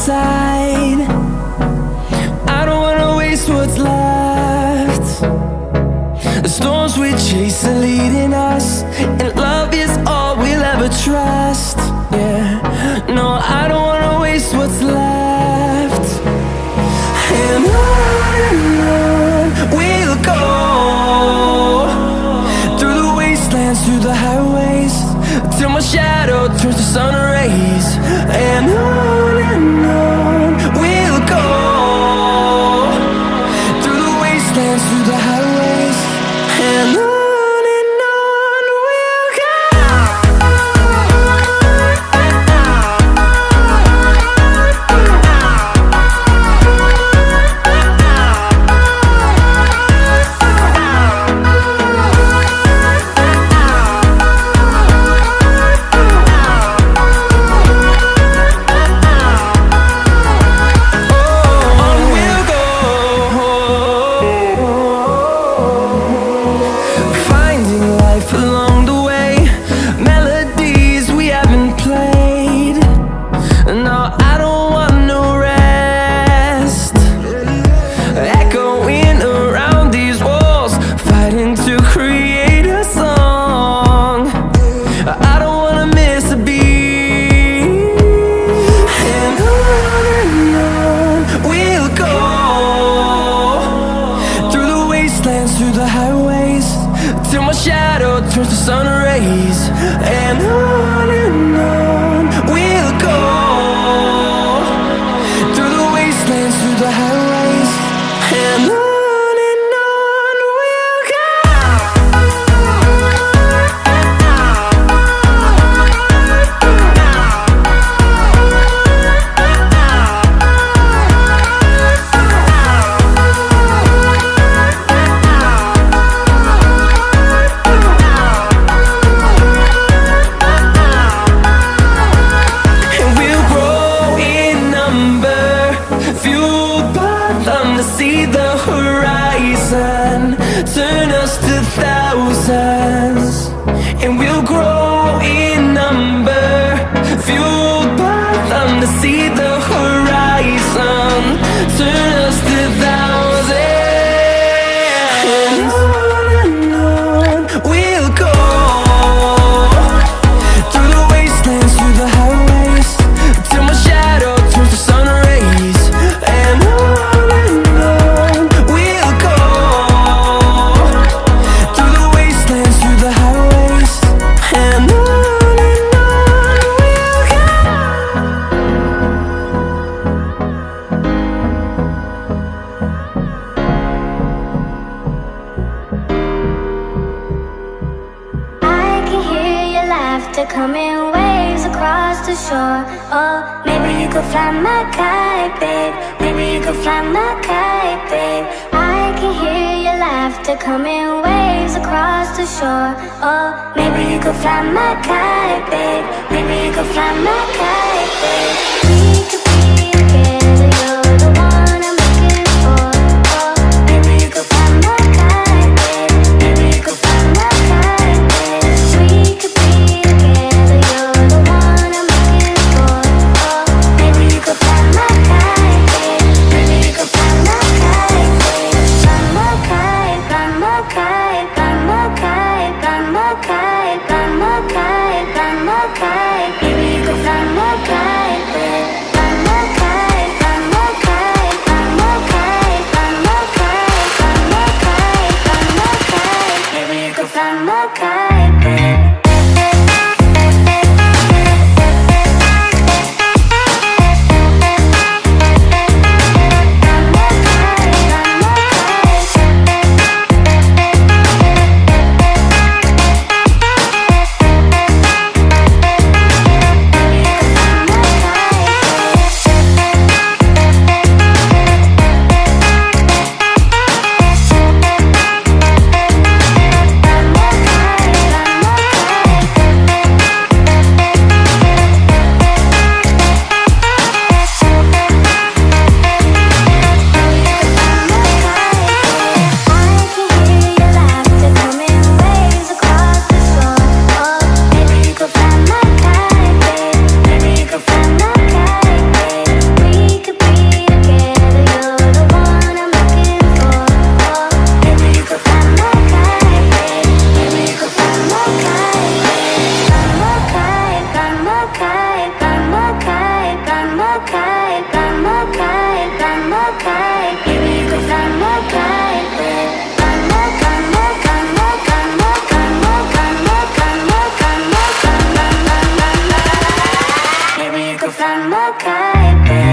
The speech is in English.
inside. I don't wanna waste what's left. The storms we chase are leading us, and love is all we'll ever trust. Yeah, no, I don't wanna waste what's left. And on we'll go, through the wastelands, through the highways, till my shadow turns to sun rays. And on we'll go, through the wastelands, through the highways, and on we'll go. Through the highways, till my shadow turns to sun rays. And on we'll go, through the wastelands, through the highways, and on we'll go. To see the horizon, turn us to thousands, and we'll grow in number, fueled by them. To see the horizon, turn us to thousands, and on we'll go, through the wastelands, through the highways, till my shadow turns to sun rays. And coming waves across the shore. Oh, maybe you could fly my kite, babe. Maybe you could fly my kite, babe. I can hear your laughter coming waves across the shore. Oh, maybe you could fly my kite, babe. Maybe you could fly my kite, babe. We could be together, you're the one I'm looking for. Oh, maybe you could fly my kite, babe. Maybe you could fly my kite, babe. We could be together, you're the one I'm looking for. Oh, maybe you could fly my kite, babe. Maybe you could fly my kite, babe. Fly my kite, fly my kite, fly my kite, fly my kite, fly my kite, fly my kite. Maybe you could fly my kite, babe. could fly my kite, babe.